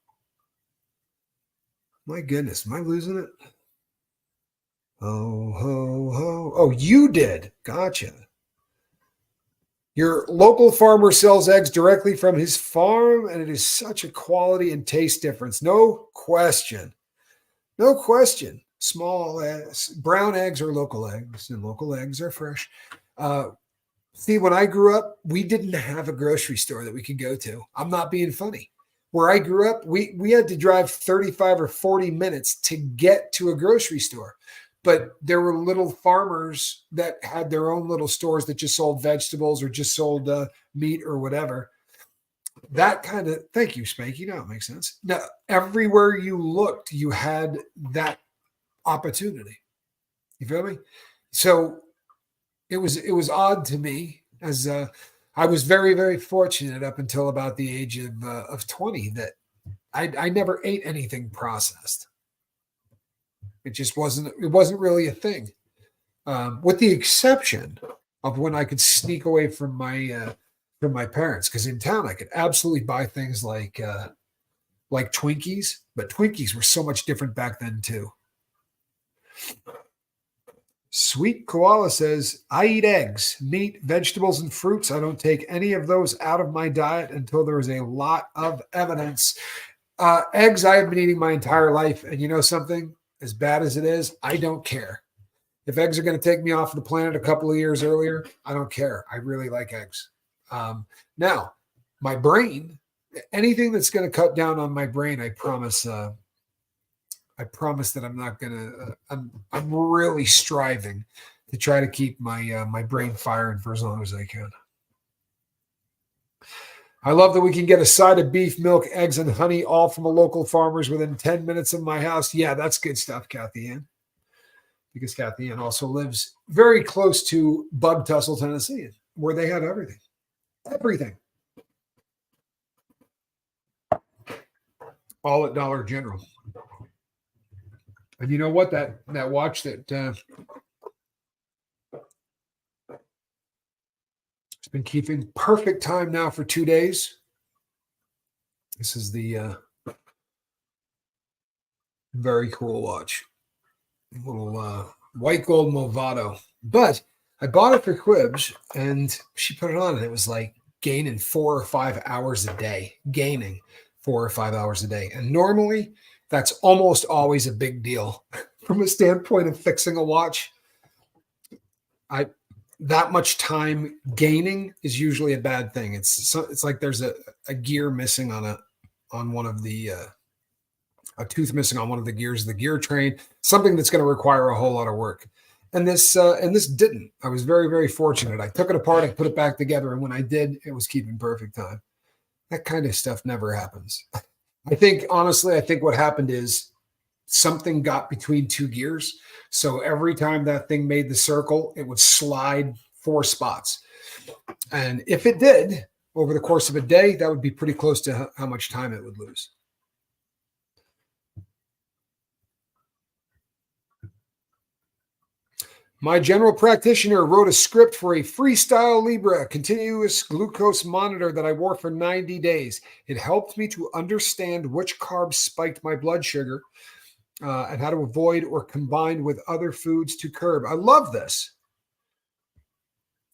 My goodness, am I losing it? Ho, ho, ho. Oh, you did. Gotcha. Your local farmer sells eggs directly from his farm, and it is such a quality and taste difference. No question. No question. Small brown eggs are local eggs, and local eggs are fresh. See, when I grew up, we didn't have a grocery store that we could go to. I'm not being funny. Where I grew up, we had to drive 35 or 40 minutes to get to a grocery store. But there were little farmers that had their own little stores that just sold vegetables or just sold meat or whatever. That kind of, thank you, Spanky. Now it makes sense. Now, everywhere you looked, you had that opportunity. You feel me? So it was odd to me, as I was very, very fortunate up until about the age of 20 that I never ate anything processed. It just wasn't really a thing, with the exception of when I could sneak away from my parents, because in town I could absolutely buy things like Twinkies, but Twinkies were so much different back then too. Sweet Koala says, I eat eggs, meat, vegetables, and fruits. I don't take any of those out of my diet until there is a lot of evidence. Eggs I have been eating my entire life, and you know something? As bad as it is, I don't care. If eggs are going to take me off the planet a couple of years earlier, I don't care. I really like eggs. Now, my brain, anything that's going to cut down on my brain, I promise that I'm not going to. I'm really striving to try to keep my brain firing for as long as I can. I love that we can get a side of beef, milk, eggs, and honey, all from a local farmer's within 10 minutes of my house. Yeah, that's good stuff, Kathy Ann. Because Kathy Ann also lives very close to Bug Tussle, Tennessee, where they have everything. Everything. All at Dollar General. And you know what? That watch that it's been keeping perfect time now for 2 days. This is the very cool watch. A little white gold Movado. But I bought it for Quibs, and she put it on, and it was like gaining 4 or 5 hours a day. Gaining 4 or 5 hours a day. And normally, that's almost always a big deal from a standpoint of fixing a watch. That much time gaining is usually a bad thing. It's like there's a gear missing on one of the a tooth missing on one of the gears of the gear train. Something that's going to require a whole lot of work. And this didn't. I was very, very fortunate. I took it apart, I put it back together, and when I did, it was keeping perfect time. That kind of stuff never happens. I think what happened is something got between two gears. So every time that thing made the circle, it would slide 4 spots. And if it did, over the course of a day, that would be pretty close to how much time it would lose. My general practitioner wrote a script for a Freestyle Libre continuous glucose monitor that I wore for 90 days. It helped me to understand which carbs spiked my blood sugar and how to avoid or combine with other foods to curb. I love this.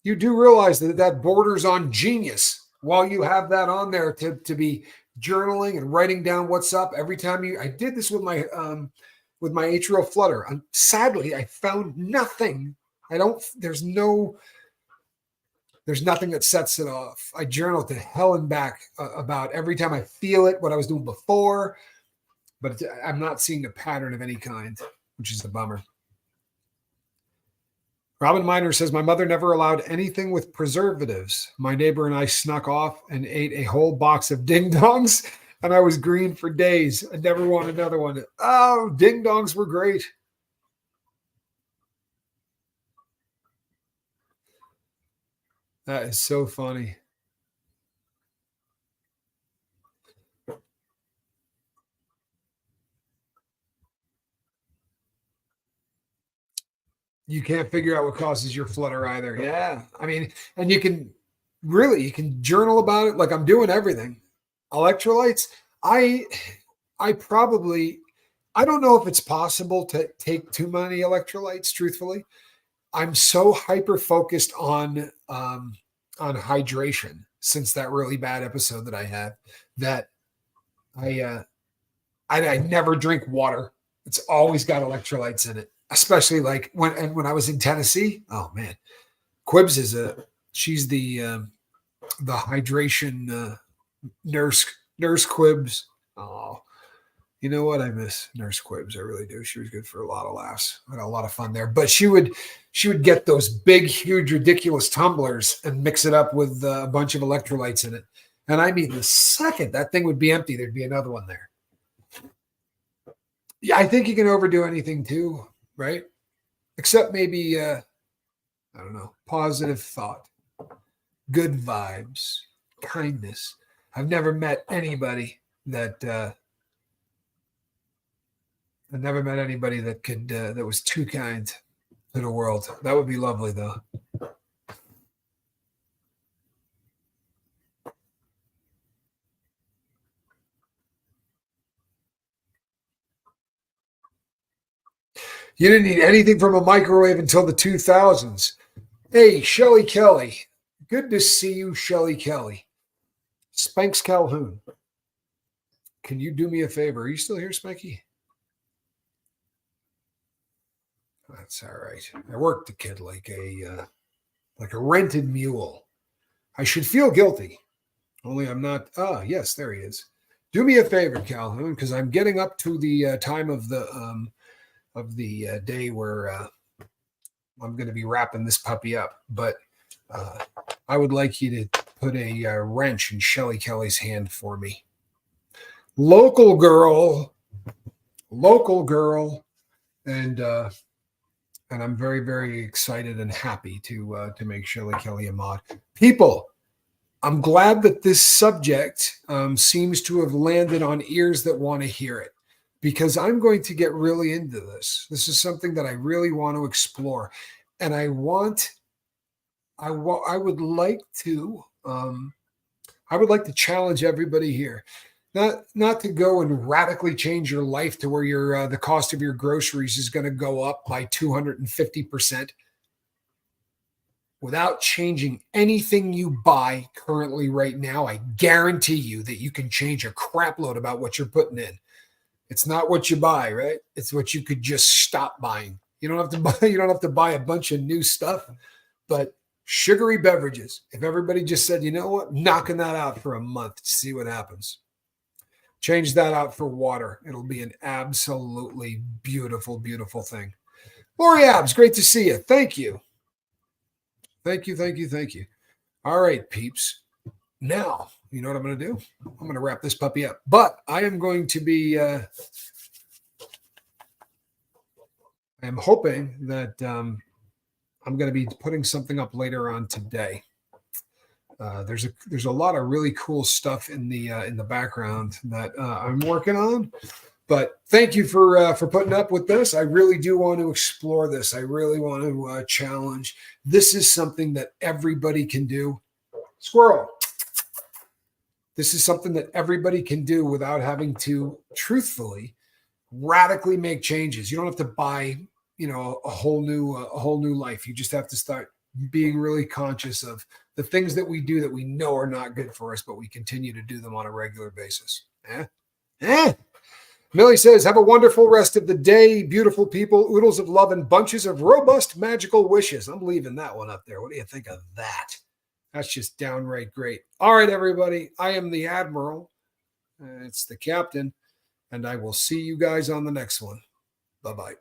you do realize that that borders on genius while you have that on there to be journaling and writing down what's up every time I did this with my atrial flutter. Sadly, I found nothing. There's nothing that sets it off. I journal to hell and back about every time I feel it, what I was doing before, but I'm not seeing a pattern of any kind, which is a bummer. Robin Miner says, my mother never allowed anything with preservatives. My neighbor and I snuck off and ate a whole box of ding dongs, and I was green for days. I never want another one. Oh, ding dongs were great. That is so funny. You can't figure out what causes your flutter either. Yeah. I mean, and you can journal about it. Like I'm doing everything. Electrolytes. I probably, I don't know if it's possible to take too many electrolytes, truthfully. I'm so hyper focused on hydration since that really bad episode that I had that I never drink water. It's always got electrolytes in it, especially like when I was in Tennessee. Oh man, Quibs she's the hydration nurse Quibs. Oh, you know what? I miss Nurse Quibs. I really do. She was good for a lot of laughs. I had a lot of fun there. But she would get those big, huge, ridiculous tumblers and mix it up with a bunch of electrolytes in it. And I mean, the second that thing would be empty, there'd be another one there. Yeah, I think you can overdo anything too, right? Except maybe, I don't know, positive thought, good vibes, kindness. I've never met anybody that could that was too kind to the world. That would be lovely, though. You didn't need anything from a microwave until the 2000s. Hey, Shelly Kelly. Good to see you, Shelly Kelly. Spanks Calhoun. Can you do me a favor? Are you still here, Spanky? That's all right. I worked the kid like a rented mule. I should feel guilty. Only I'm not. Ah, yes, there he is. Do me a favor, Calhoun, because I'm getting up to the time of the day where I'm going to be wrapping this puppy up. But I would like you to put a wrench in Shelly Kelly's hand for me. Local girl, and I'm very, very excited and happy to make Shelly Kelly a mod. People, I'm glad that this subject seems to have landed on ears that want to hear it, because I'm going to get really into this. This is something that I really want to explore, and I would like to challenge everybody here, not to go and radically change your life to where the cost of your groceries is going to go up by 250%. Without changing anything you buy currently right now. I guarantee you that you can change a crap load about what you're putting in. It's not what you buy, right? It's what you could just stop buying. You don't have to buy a bunch of new stuff, but sugary beverages. If everybody just said, you know what, knocking that out for a month to see what happens. Change that out for water. It'll be an absolutely beautiful, beautiful thing. Lori Abs, great to see you. Thank you. Thank you. All right, peeps. Now, you know what I'm going to do? I'm going to wrap this puppy up. But I am going to be, I am hoping that I'm going to be putting something up later on today. There's a lot of really cool stuff in the background that I'm working on. But thank you for putting up with this. I really do want to explore this. I really want to challenge. This is something that everybody can do. Squirrel. This is something that everybody can do without having to, truthfully, radically make changes. You don't have to buy, a whole new life. You just have to start being really conscious of the things that we do that we know are not good for us, but we continue to do them on a regular basis. Millie says, have a wonderful rest of the day, beautiful people, oodles of love and bunches of robust magical wishes. I'm leaving that one up there. What do you think of that? That's just downright great. All right, everybody. I am the Admiral. It's the Captain, and I will see you guys on the next one. Bye-bye.